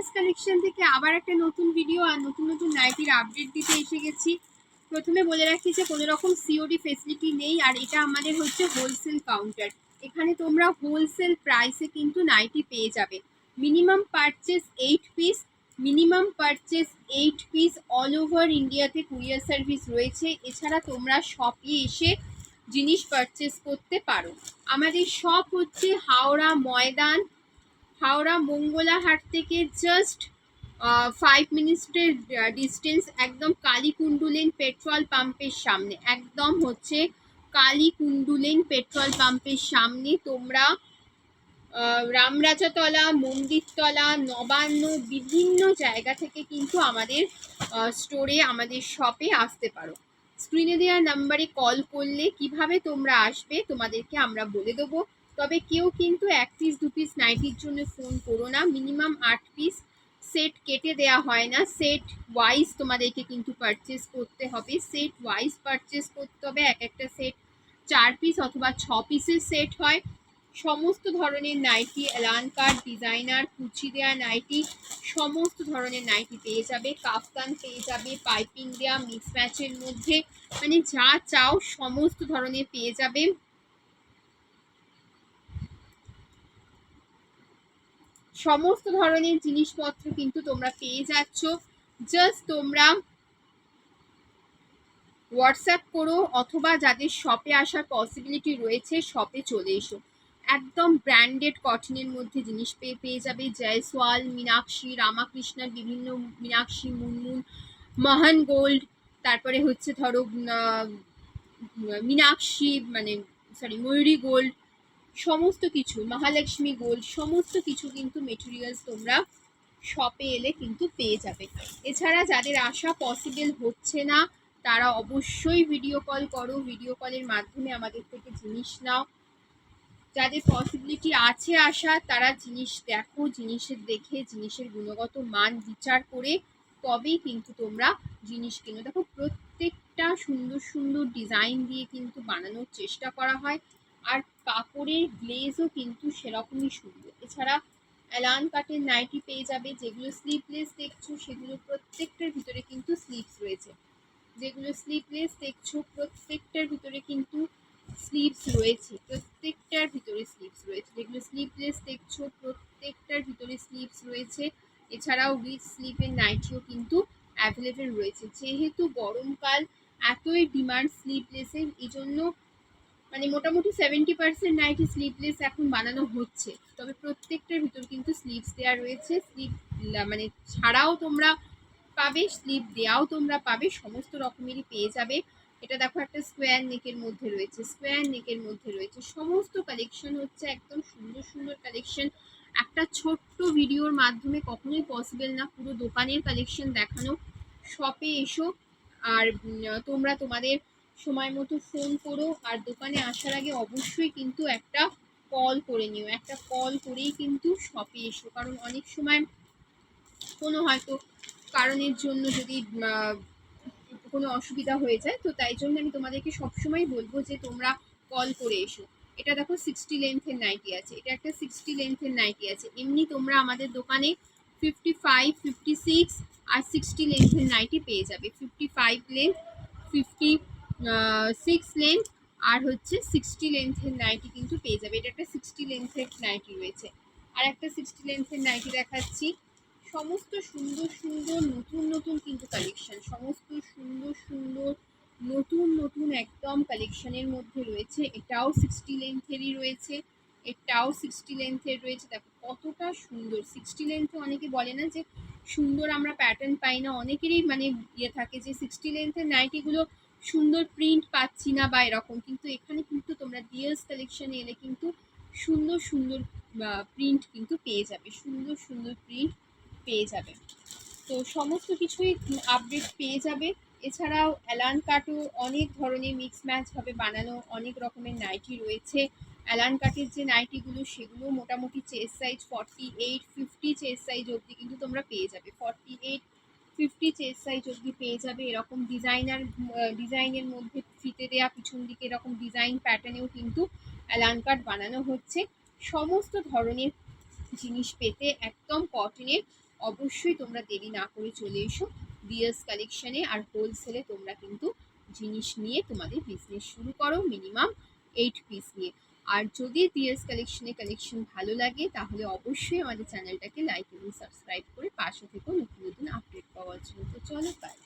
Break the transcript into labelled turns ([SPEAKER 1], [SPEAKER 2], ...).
[SPEAKER 1] Dears collection থেকে আবার একটা নতুন ভিডিও আর নতুন নতুন নাইটির আপডেট দিতে এসে গেছি। প্রথমে বলে রাখি যে কোনো রকম সিওডি ফেসিলিটি নেই, আর এটা আমাদের হচ্ছে হোলসেল কাউন্টার। এখানে তোমরা হোলসেল প্রাইসে কিন্তু নাইটি পেয়ে যাবে। Minimum purchase 8 piece, minimum purchase 8 piece all over ইন্ডিয়াতে কুরিয়ার সার্ভিস রয়েছে। এছাড়া তোমরা শপে এসে জিনিস পারচেস করতে পারো। আমাদের শপ হচ্ছে হাওড়া মঙ্গলাহাট থেকে জাস্ট 5 মিনিটের ডিস্টেন্স, একদম কালীকুণ্ডু লেন পেট্রোল পাম্পের সামনে, একদম হচ্ছে কালীকুণ্ডু লেন পেট্রোল পাম্পের সামনে। তোমরা রামরাজাতলা, মন্দিরতলা, নবান্ন বিভিন্ন জায়গা থেকে কিন্তু আমাদের স্টোরে, আমাদের শপে আসতে পারো। স্ক্রিনে দেওয়া নাম্বারে কল করলে কিভাবে তোমরা আসবে তোমাদেরকে আমরা বলে দেবো। তবে কেউ কিন্তু 1 পিস 2 পিস নাইটির জন্য ফোন করো না, মিনিমাম 8 পিস সেট কেটে দেওয়া হয় না, সেট ওয়াইজ তোমাদেরকে কিন্তু পারচেস করতে হবে। সেট ওয়াইজ পারচেস করতে হবে। এক একটা সেট 4 পিস অথবা 6 পিসের সেট হয়। সমস্ত ধরনের নাইটি, এলান কাট, ডিজাইনার, কুচি দেওয়া নাইটি, সমস্ত ধরনের নাইটি পেয়ে যাবে। কাফতান পেয়ে যাবে পাইপিং দেওয়া মিক্স ম্যাচের মধ্যে, মানে যা চাও সমস্ত ধরনের পেয়ে যাবে। সমস্ত ধরনের জিনিসপত্র কিন্তু তোমরা পেয়ে যাচ্ছ। জাস্ট তোমরা হোয়াটসঅ্যাপ করো, অথবা যাদের শপে আসার পসিবিলিটি রয়েছে শপে চলে এসো। একদম ব্র্যান্ডেড কটনের মধ্যে জিনিস পেয়ে যাবে। জয়সওয়াল, মীনাক্ষী, রামাকৃষ্ণার বিভিন্ন, মীনাক্ষী, মুনমুন, মহান গোল্ড, তারপরে হচ্ছে ধরো মীনাক্ষী মানে ময়ূরী গোল্ড, সমস্ত কিছু, মহালক্ষ্মী গোল্ড, সমস্ত কিছু কিন্তু মেটেরিয়ালস তোমরা শপে এলে কিন্তু পেয়ে যাবে। এছাড়া যাদের আসা পসিবল হচ্ছে না তারা অবশ্যই ভিডিও কল করো, ভিডিও কলের মাধ্যমে আমাদের থেকে জিনিস নাও। যাদের পসিবিলিটি আছে আসা তারা জিনিস দেখো, জিনিসের দেখে জিনিসের গুণগত মান বিচার করে তবেই কিন্তু তোমরা জিনিস কিনো। দেখো প্রত্যেকটা সুন্দর সুন্দর ডিজাইন দিয়ে কিন্তু বানানোর চেষ্টা করা হয়, আর কাপড়ের গ্লেজও কিন্তু সেরকমই সুন্দর। এছাড়া অ্যালান কাটের নাইটি পেয়ে যাবে, যেগুলো স্লিভলেস দেখছো সেগুলো প্রত্যেকটার ভিতরে কিন্তু স্লিভস রয়েছে। যেগুলো স্লিভলেস দেখছো প্রত্যেকটার ভিতরে কিন্তু স্লিভস রয়েছে, প্রত্যেকটার ভিতরে স্লিভস রয়েছে। যেগুলো স্লিভলেস দেখছো প্রত্যেকটার ভিতরে স্লিভস রয়েছে। এছাড়াও উইথ স্লিভের নাইটিও কিন্তু অ্যাভেলেবেল রয়েছে। যেহেতু গরমকাল, এতই ডিমান্ড স্লিভলেসের, এই জন্য মানে মোটামুটি 70% নাইটি স্লিভলেস এখন বানানো হচ্ছে। তবে প্রত্যেকটার ভিতর কিন্তু স্লিভস দেওয়া রয়েছে। স্লিভ মানে ছাড়াও তোমরা পাবে, স্লিভ দেওয়াও তোমরা পাবে, সমস্ত রকমেরই পেয়ে যাবে। এটা দেখো একটা স্কোয়ার নেকের মধ্যে রয়েছে, স্কোয়ার নেকের মধ্যে রয়েছে। সমস্ত কালেকশন হচ্ছে একদম সুন্দর সুন্দর কালেকশন। একটা ছোট্ট ভিডিওর মাধ্যমে কখনোই পসিবল না পুরো দোকানের কালেকশন দেখানো। শপে এসো, আর তোমরা তোমাদের সময় মতো ফোন করো, আর দোকানে আসার আগে অবশ্যই কিন্তু একটা কল করে নিও। একটা কল করেই কিন্তু শপে এসো, কারণ অনেক সময় কোনো হয়তো কারণের জন্য যদি কোনো অসুবিধা হয়ে যায়, তো তাই জন্য আমি তোমাদেরকে সবসময় বলবো যে তোমরা কল করে এসো। এটা দেখো 60 লেন্থের নাইটি আছে, এটা একটা 60 লেন্থের নাইটি আছে। এমনি তোমরা আমাদের দোকানে 55, 56 আর 60 লেন্থের নাইটি পেয়ে যাবে। 55 লেন্থ, 56 লেন্থ আর হচ্ছে 60 লেন্থের নাইটি কিন্তু পেয়ে যাবে। এটা একটা 60 লেন্থের নাইটি রয়েছে। আর একটা 60 লেন্থের নাইটি দেখাচ্ছি। সমস্ত সুন্দর সুন্দর নতুন নতুন কিন্তু কালেকশন, সমস্ত সুন্দর সুন্দর নতুন নতুন একদম কালেকশনের মধ্যে রয়েছে। এটাও 60 লেন্থেরই রয়েছে, এটাও 60 লেন্থের রয়েছে। দেখো কতটা সুন্দর। 60 লেন্থে অনেকে বলে না যে সুন্দর আমরা প্যাটার্ন পাই না, অনেকেরই মানে থাকে যে 60 লেন্থের নাইটিগুলো সুন্দর প্রিন্ট পাচ্ছি না বা এরকম, কিন্তু এখানে কিন্তু তোমরা ডিয়ার্স কালেকশনে এলে কিন্তু সুন্দর সুন্দর প্রিন্ট কিন্তু পেয়ে যাবে, সুন্দর সুন্দর প্রিন্ট পেয়ে যাবে। তো সমস্ত কিছুই আপডেট পেয়ে যাবে। এছাড়াও অ্যালান কাটও অনেক ধরনের মিক্স ম্যাচ ভাবে বানানো অনেক রকমের নাইটি রয়েছে। অ্যালান কাটের যে নাইটিগুলো সেগুলো মোটামুটি চেস্ট সাইজ 48, 50 চেস্ট সাইজ অবধি কিন্তু তোমরা পেয়ে যাবে। 48, 50 চেস্ট সাইজ অবধি পেয়ে যাবে। এরকম ডিজাইনের মধ্যে ফিতে দেওয়া পিছন দিকে এরকম ডিজাইন প্যাটার্নেও কিন্তু অ্যালান কাট বানানো হচ্ছে। সমস্ত ধরনের জিনিস পেতে একদম কটনের অবশ্যই তোমরা দেরি না করে চলে এসো ডিএস কালেকশনে। আর হোলসেলে তোমরা কিন্তু জিনিস নিয়ে তোমাদের বিজনেস শুরু করো মিনিমাম 8 পিস নিয়ে। আর যদি ডিএস কালেকশন ভালো লাগে তাহলে অবশ্যই আমাদের চ্যানেলটাকে লাইক এবং সাবস্ক্রাইব করে পাশে থেকেও নতুন নতুন আপডেট পাওয়ার জন্য। তো চলো বাই।